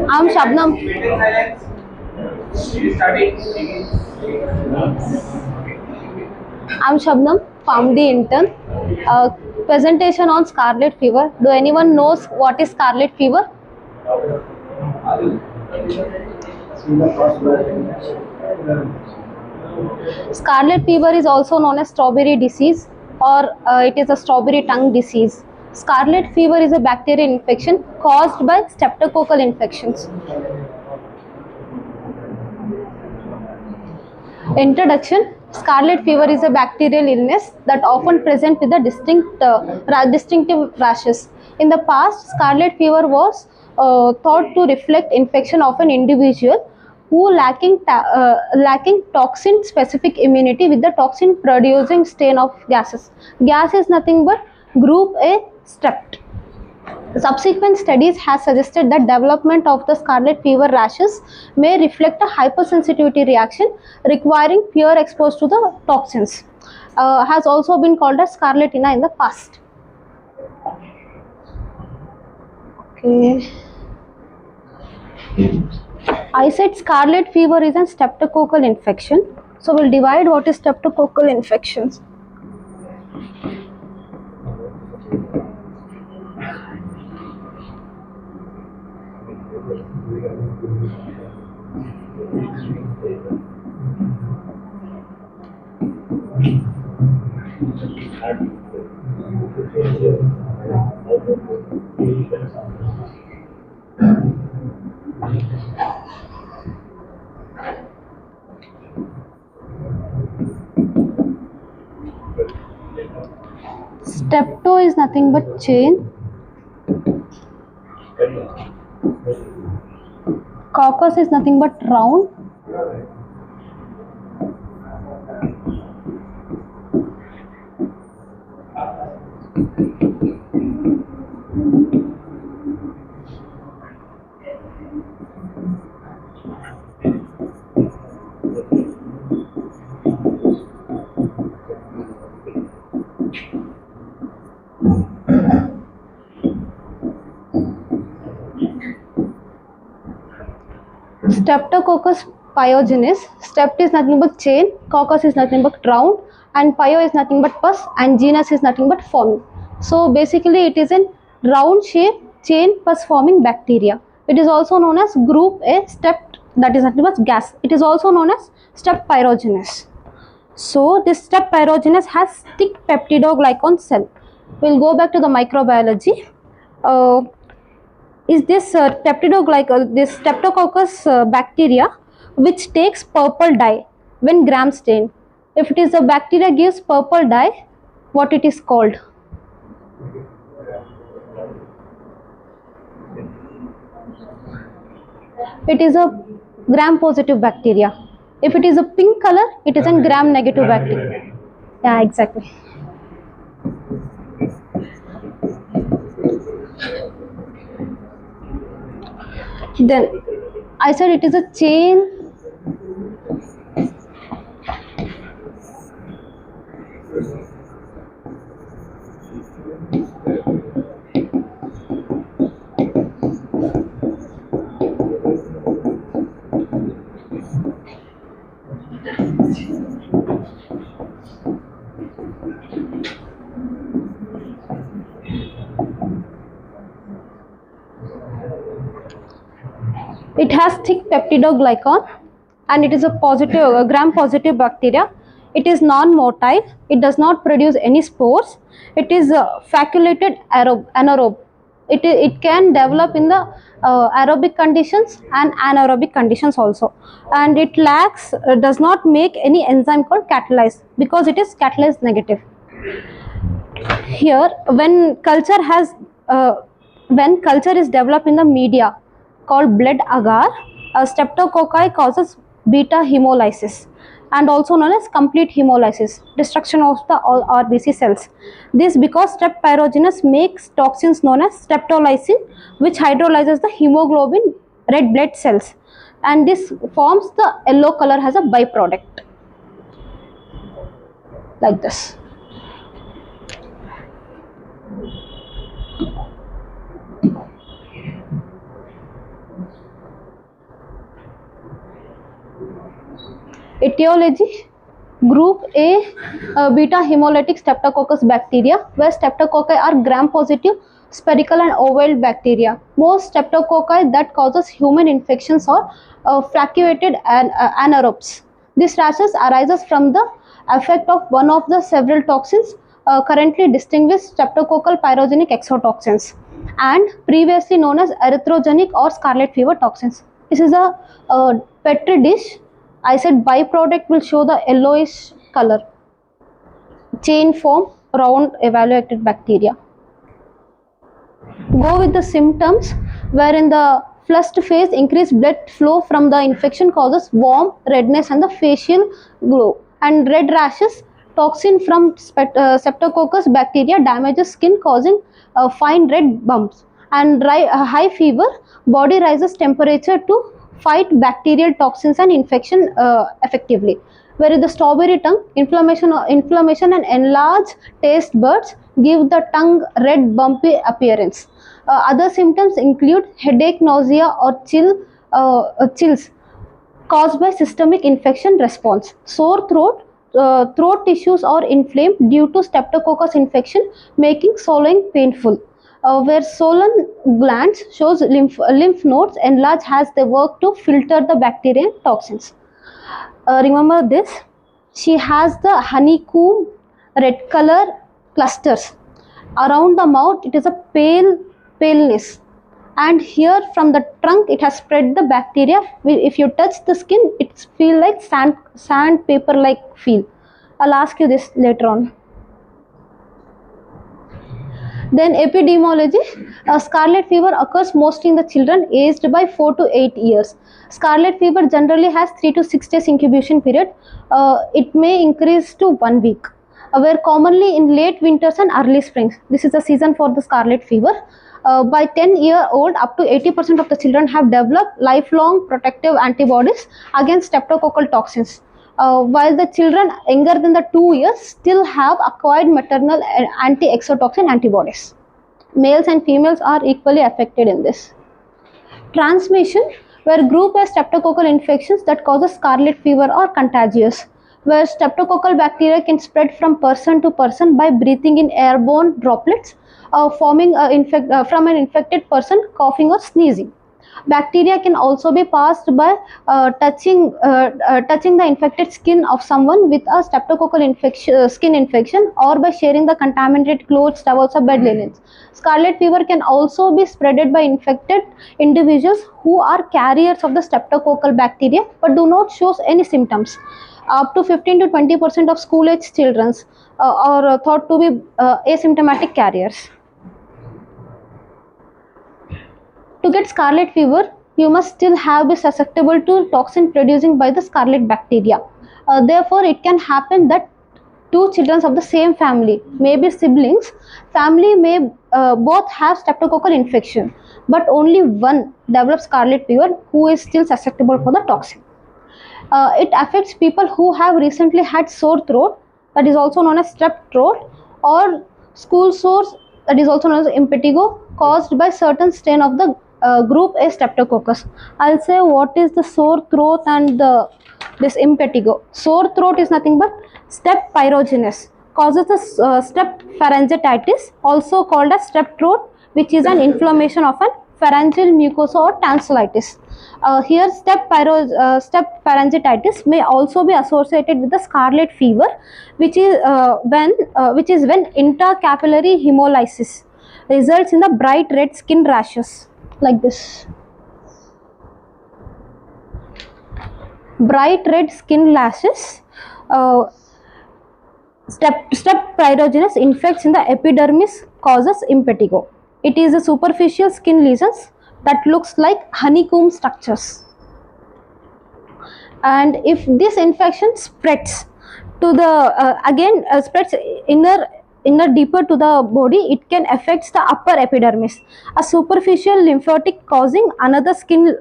I'm Shabnam. I'm Shabnam, PharmD intern. Uh, Presentation on scarlet fever. Do anyone knows what is scarlet fever? Scarlet fever is also known as strawberry disease, or it is a strawberry tongue disease. Scarlet fever is a bacterial infection caused by streptococcal infections. Introduction. Scarlet fever is a bacterial illness that often presents with a distinctive rashes. In the past, scarlet fever was thought to reflect infection of an individual who lacking toxin specific immunity with the toxin producing strain of gases. Gas is nothing but group A strep. Subsequent studies have suggested that development of the scarlet fever rashes may reflect a hypersensitivity reaction requiring fear exposed to the toxins. Has also been called as scarlatina in the past. Okay. I said scarlet fever is a streptococcal infection. So we'll divide what is streptococcal infections. Strepto is nothing but chain. Coccus is nothing but round. Streptococcus pyogenes. Strept is nothing but chain, coccus is nothing but round, and pyo is nothing but pus, and genus is nothing but forming. So basically, it is in round shape chain pus forming bacteria. It is also known as group A strep, that is nothing but gas. It is also known as strep pyrogenous. So this strep pyrogenous has thick peptidoglycan cell. We'll go back to the microbiology. Is this this streptococcus bacteria which takes purple dye when gram stained. If it is a bacteria gives purple dye, what it is called? It is a gram positive bacteria. If it is a pink color, it is a gram negative bacteria. Yeah, exactly. Then I said it is a chain. It has thick peptidoglycan and it is a gram positive bacteria. It is non-motile. It does not produce any spores. It is facultated anaerobe. It can develop in the aerobic conditions and anaerobic conditions also. And it lacks, does not make any enzyme called catalyze because it is catalyze negative. Here, when culture is developed in the media called blood agar, streptococci causes beta hemolysis and also known as complete hemolysis, destruction of the all RBC cells. This because strep pyrogenous makes toxins known as streptolysin, which hydrolyzes the hemoglobin red blood cells, and this forms the yellow color as a byproduct. like this. Etiology: Group A, beta hemolytic streptococcus bacteria, where streptococci are gram-positive spherical and oval bacteria. Most streptococci that causes human infections are flagellated and anaerobes. This rashes arises from the effect of one of the several toxins currently distinguished streptococcal pyrogenic exotoxins and previously known as erythrogenic or scarlet fever toxins. This is a petri dish. I said byproduct will show the yellowish color. Chain form round evaluated bacteria. Go with the symptoms, where in the first phase increased blood flow from the infection causes warm redness and the facial glow, and red rashes. Toxin from streptococcus bacteria damages skin causing fine red bumps, and high fever. Body rises temperature to fight bacterial toxins and infection effectively. Whereas the strawberry tongue, inflammation and enlarged taste buds give the tongue red bumpy appearance. Other symptoms include headache, nausea, or chills caused by systemic infection response. Sore throat, throat tissues are inflamed due to streptococcus infection, making swallowing painful. Where swollen glands shows lymph nodes enlarge as they work to filter the bacteria and toxins. Remember this, she has the honeycomb red color clusters around the mouth. It is a paleness, and here from the trunk it has spread the bacteria. If you touch the skin, it feel like sandpaper like feel. I'll ask you this later on. Then epidemiology, scarlet fever occurs mostly in the children aged by 4 to 8 years. Scarlet fever generally has 3 to 6 days incubation period. It may increase to 1 week. Where commonly in late winters and early springs. This is the season for the scarlet fever. By 10-year-old, up to 80% of the children have developed lifelong protective antibodies against streptococcal toxins. While the children younger than the 2 years still have acquired maternal anti-exotoxin antibodies. Males and females are equally affected in this. Transmission, where group A streptococcal infections that causes scarlet fever are contagious, where streptococcal bacteria can spread from person to person by breathing in airborne droplets, forming from an infected person coughing or sneezing. Bacteria can also be passed by touching the infected skin of someone with a streptococcal skin infection, or by sharing the contaminated clothes, towels, or bed linens. Scarlet fever can also be spreaded by infected individuals who are carriers of the streptococcal bacteria but do not show any symptoms. Up to 15 to 20% of school-age children are thought to be asymptomatic carriers. To get scarlet fever, you must still have be susceptible to toxin producing by the scarlet bacteria. Therefore, it can happen that two children of the same family, maybe siblings, family may both have streptococcal infection, but only one develops scarlet fever who is still susceptible for the toxin. It affects people who have recently had sore throat, that is also known as strep throat, or school sores, that is also known as impetigo, caused by certain strain of the group A streptococcus. I'll say what is the sore throat and this impetigo. Sore throat is nothing but strep pyrogenous, causes the strep pharyngitis, also called as strep throat, which is an inflammation of an pharyngeal mucosa or tonsillitis. Here step pharyngitis may also be associated with the scarlet fever, which is when intercapillary hemolysis results in the bright red skin rashes like this. Bright red skin rashes. Strep pyrogenous infects in the epidermis, causes impetigo. It is a superficial skin lesions that looks like honeycomb structures. And if this infection spreads to the spreads inner deeper to the body, it can affect the upper epidermis. A superficial lymphatic causing another skin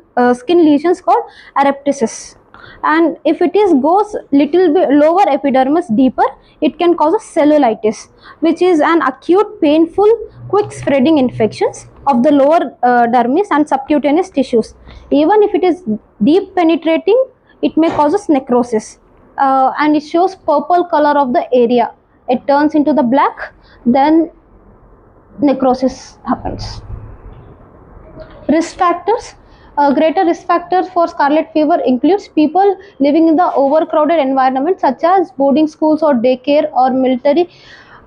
lesions called areptisis. and if it is goes little bit lower epidermis deeper, it can cause a cellulitis, which is an acute painful quick spreading infections of the lower dermis and subcutaneous tissues. Even if it is deep penetrating, it may causes necrosis, and it shows purple color of the area. It turns into the black, then necrosis happens. Risk factors. Greater risk factors for scarlet fever includes people living in the overcrowded environment such as boarding schools or daycare or military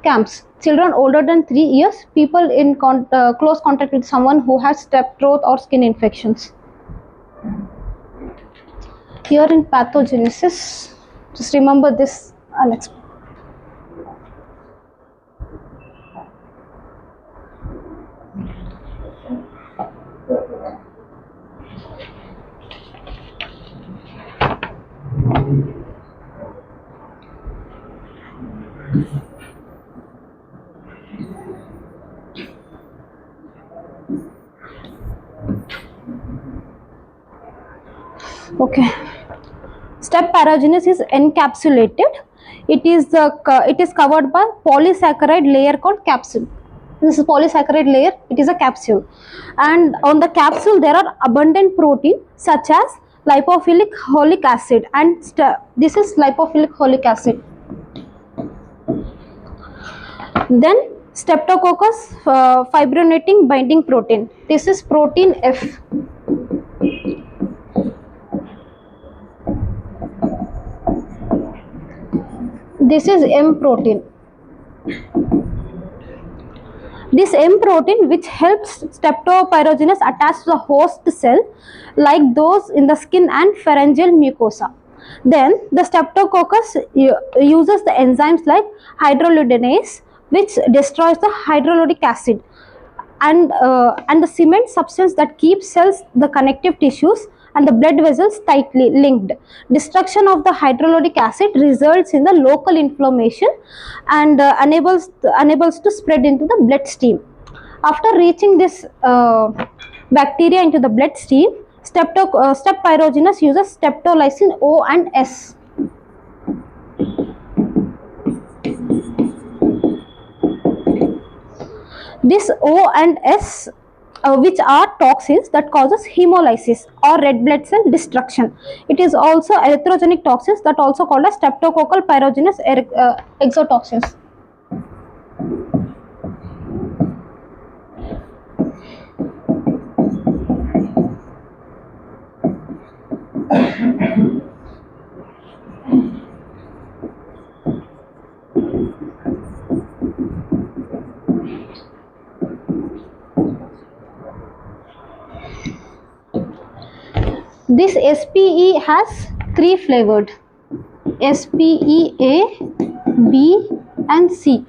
camps, children older than 3 years, people in close contact with someone who has strep throat or skin infections. Here in pathogenesis, just remember this, Alex. Okay. Step paragenous is encapsulated. It is covered by polysaccharide layer called capsule. This is polysaccharide layer. It is a capsule, and on the capsule there are abundant protein such as lipophilic folic acid, and this is lipophilic folic acid. Then Streptococcus fibrinogen binding protein. This is protein F. This is M protein. This M protein, which helps streptopyrogenes attach to the host cell like those in the skin and pharyngeal mucosa. Then the streptococcus uses the enzymes like hydroludinase, which destroys the hydrolodic acid, and the cement substance that keeps cells, the connective tissues and the blood vessels tightly linked. Destruction of the hydrolodic acid results in the local inflammation and enables to spread into the bloodstream. After reaching this bacteria into the bloodstream, step pyrogenous uses streptolysin O and S. This O and S, which are toxins that causes hemolysis or red blood cell destruction. It is also erythrogenic toxins that also called as streptococcal pyrogenous exotoxins. This SPE has 3 flavored: SPE A, B and C.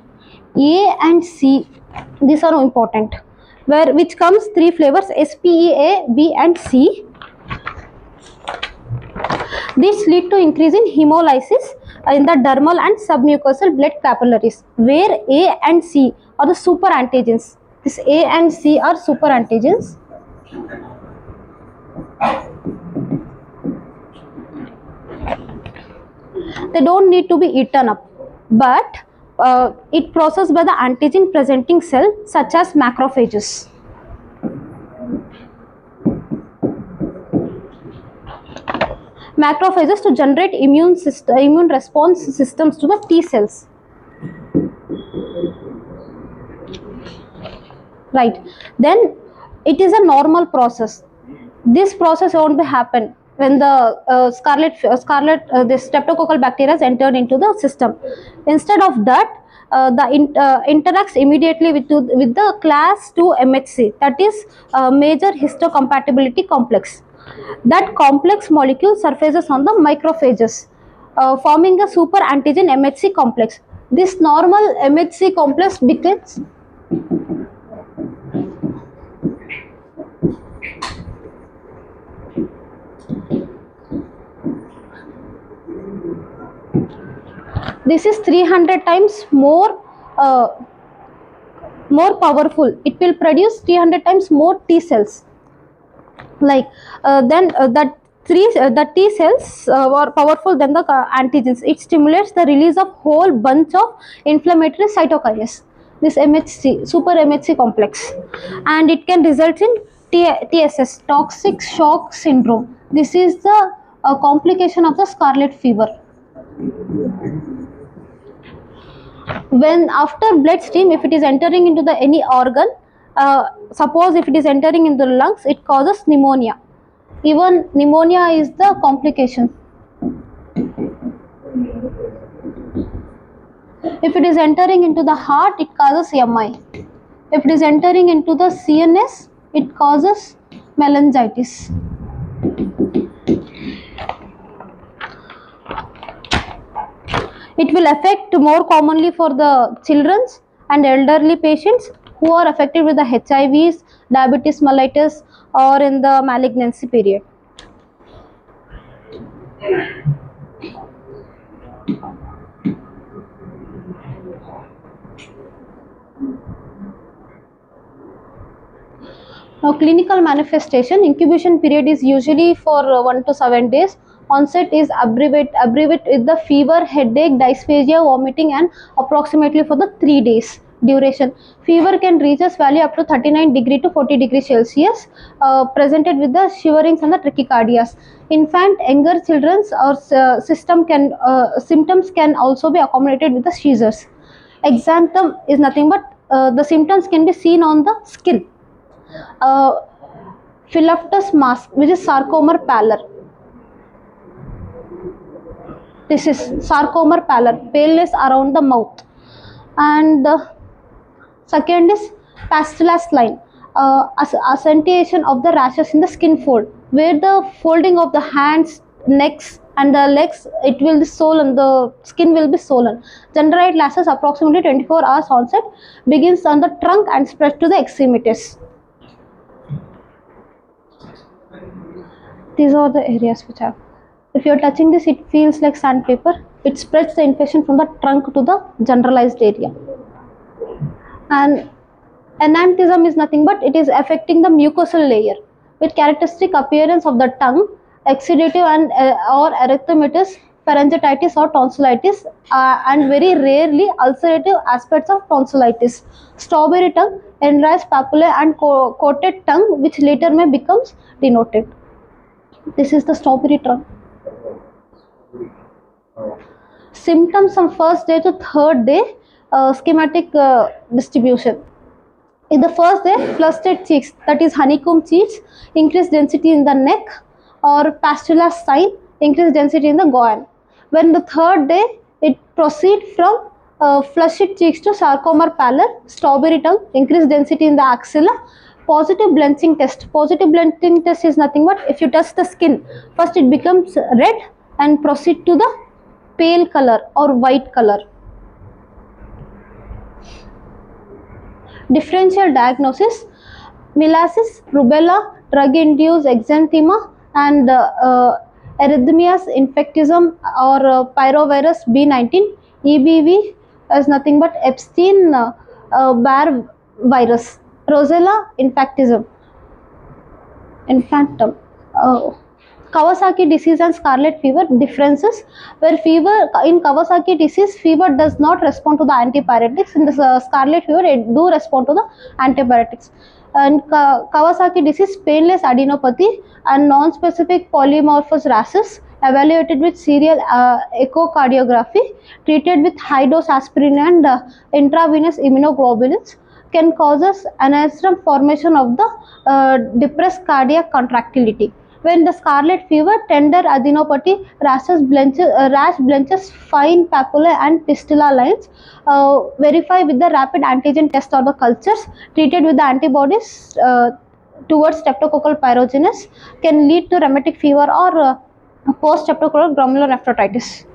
A and C, these are important, which comes 3 flavors: SPE A, B and C. This lead to increase in hemolysis in the dermal and submucosal blood capillaries, where A and C are the super antigens. This A and C are super antigens. They don't need to be eaten up, but it processed by the antigen presenting cell such as macrophages. Macrophages to generate immune response systems to the T cells. Right. Then it is a normal process. This process won't be happen when the this streptococcal bacteria is entered into the system. Instead of that, interacts immediately with the class 2 MHC, that is major histocompatibility complex. That complex molecule surfaces on the microphages, forming a super antigen MHC complex. This normal MHC complex becomes this is 300 times more powerful. It will produce 300 times more T cells. Like then that The T cells are powerful than the antigens. It stimulates the release of whole bunch of inflammatory cytokines. This MHC, super MHC complex, and it can result in TSS, toxic shock syndrome. This is the complication of the scarlet fever. When after bloodstream, if it is entering into the any organ, suppose if it is entering into the lungs, it causes pneumonia. Even pneumonia is the complication. If it is entering into the heart, it causes MI. If it is entering into the CNS, it causes meningitis. It will affect more commonly for the children and elderly patients who are affected with the HIVs, diabetes mellitus, or in the malignancy period. Now, clinical manifestation, incubation period is usually for 1 to 7 days. Onset is abbreviate with the fever, headache, dysphagia, vomiting, and approximately for the 3 days duration. Fever can reach a value up to 39 degree to 40 degree Celsius, presented with the shiverings and the tachycardias. Infant, younger children's or symptoms can also be accommodated with the seizures. Exanthem is nothing but the symptoms can be seen on the skin. uh, Phyllophthus mask, which is sarcomer pallor. This is sarcomer pallor, paleness around the mouth. And second is pastillus line, accentuation of the rashes in the skin fold, where the folding of the hands, necks, and the legs, it will be swollen, the skin will be swollen. Generalized lashes approximately 24 hours onset, begins on the trunk and spreads to the extremities. These are the areas which have. If you are touching this, it feels like sandpaper. It spreads the infection from the trunk to the generalized area. And enanthism is nothing but it is affecting the mucosal layer with characteristic appearance of the tongue, exudative and or erythematous, pharyngitis or tonsillitis, and very rarely ulcerative aspects of tonsillitis. Strawberry tongue, enlarged papilla and coated tongue, which later may becomes denoted. This is the strawberry tongue. Symptoms from first day to third day, schematic distribution. In the first day, flustered cheeks, that is honeycomb cheeks, increased density in the neck, or pastula sign, increased density in the goan. When the third day, it proceeds from flushed cheeks to sarcomer pallor, strawberry tongue, increased density in the axilla. Positive blenching test. Positive blenching test is nothing but if you touch the skin, first it becomes red and proceed to the pale color or white color. Differential diagnosis: Milliasis, rubella, drug-induced exanthema, and erythemas infectism or pyrovirus B19. EBV is nothing but Epstein-Barr virus. Rosella infectism. Infantum. Kawasaki disease and scarlet fever differences, where fever in Kawasaki disease, fever does not respond to the antipyretics. In the scarlet fever, it do respond to the antipyretics. And Kawasaki disease, painless adenopathy and non-specific polymorphous rashes, evaluated with serial echocardiography, treated with high-dose aspirin and intravenous immunoglobulins, can causes aneurysm formation of the depressed cardiac contractility. When the scarlet fever, tender adenopathy, rash blenches, fine papilla and fistula lines, verify with the rapid antigen test or the cultures, treated with the antibodies towards streptococcal pyogenes, can lead to rheumatic fever or post-streptococcal glomerulonephritis.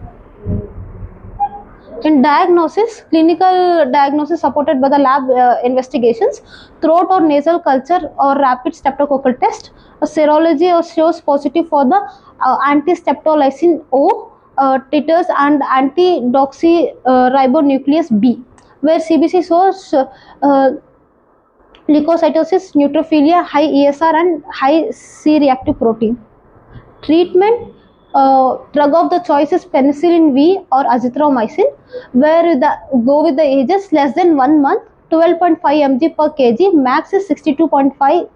In diagnosis, clinical diagnosis supported by the lab investigations, throat or nasal culture or rapid streptococcal test, a serology shows positive for the anti-streptolysin O titers and anti-deoxyribonuclease B, where CBC shows leukocytosis, neutrophilia, high ESR and high C-reactive protein. Treatment drug of the choice is penicillin V or azithromycin, where go with the ages less than 1 month, 12.5 mg per kg, max is 62.5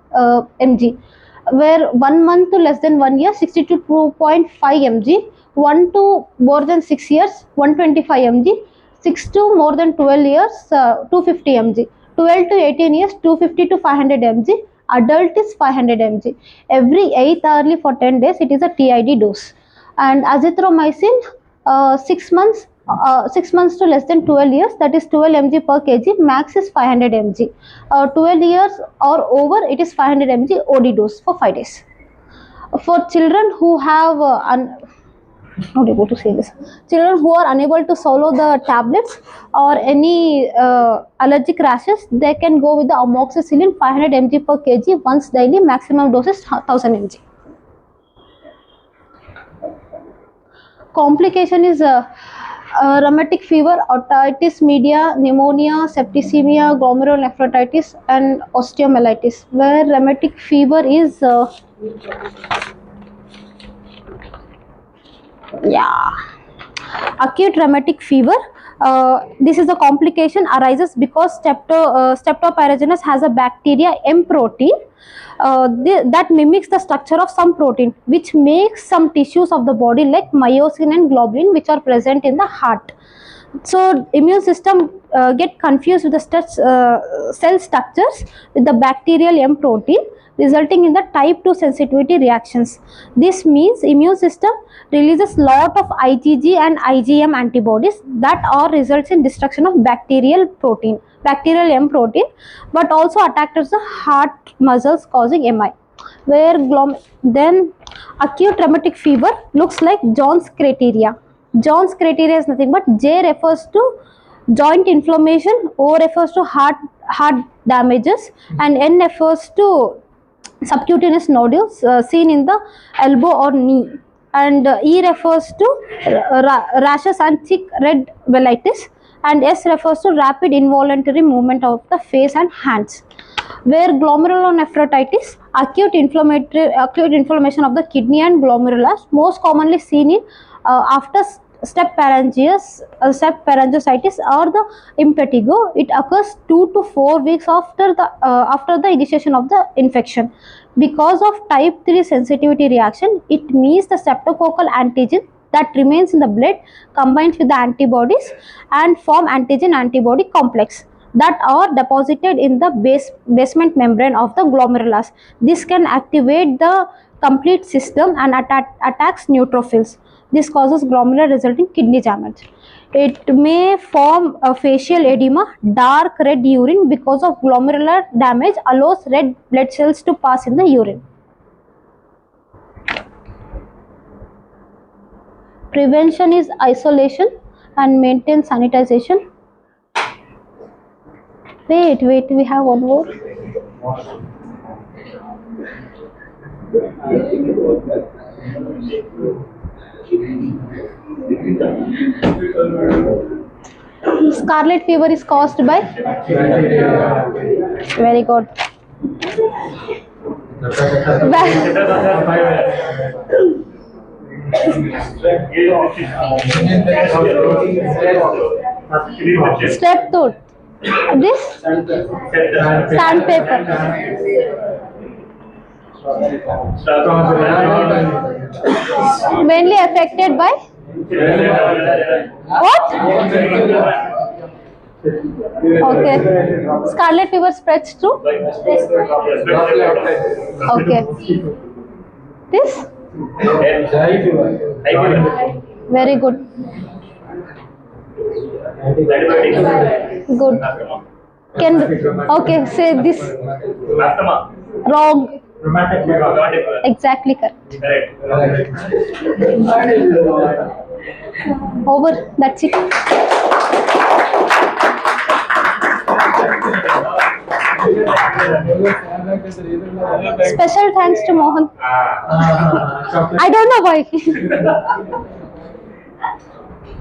mg. Where 1 month to less than 1 year, 62.5 mg, 1 to more than 6 years, 125 mg, 6 to more than 12 years, 250 mg, 12 to 18 years, 250 to 500 mg, adult is 500 mg. Every 8th hourly for 10 days, it is a TID dose. And azithromycin, 6 months to less than 12 years, that is 12 mg per kg, max is 500 mg. 12 years or over, it is 500 mg OD dose for 5 days. For children who have not able to say this, children who are unable to swallow the tablets or any allergic rashes, they can go with the amoxicillin 500 mg per kg once daily, maximum dose is 1000 mg. Complication is rheumatic fever, otitis media, pneumonia, septicemia, glomerulonephritis and osteomyelitis, where rheumatic fever is acute rheumatic fever. This is a complication arises because streptopyrogenus has a bacteria M protein that mimics the structure of some protein, which makes some tissues of the body like myosin and globulin, which are present in the heart. So immune system get confused with the cell structures with the bacterial M protein, resulting in the type 2 sensitivity reactions. This means immune system releases lot of IgG and IgM antibodies that all results in destruction of bacterial M protein, but also attacks the heart muscles causing MI. Where then acute rheumatic fever looks like John's criteria. John's criteria is nothing but J refers to joint inflammation, O refers to heart damages, and N refers to subcutaneous nodules seen in the elbow or knee, and E refers to rashes and thick red vellitis, and S refers to rapid involuntary movement of the face and hands. Where glomerulonephritis, acute inflammation of the kidney and glomerulus, most commonly seen in after step pharyngitis or the impetigo. It occurs 2 to 4 weeks after the initiation of the infection. Because of type 3 sensitivity reaction, it means the streptococcal antigen that remains in the blood combines with the antibodies and form antigen-antibody complex that are deposited in the basement membrane of the glomerulus. This can activate the complete system and attacks neutrophils. This causes glomerular resulting kidney damage. It may form a facial edema, dark red urine because of glomerular damage allows red blood cells to pass in the urine. Prevention is isolation and maintain sanitization. Wait, we have one more. Scarlet fever is caused by? Very good. Step 2. This sandpaper. Mainly affected by what? Okay. Scarlet fever spreads through? Okay. This? Very good. Good. Okay, say this. Wrong. Exactly correct. Over. That's it. Special thanks to Mohan. I don't know why.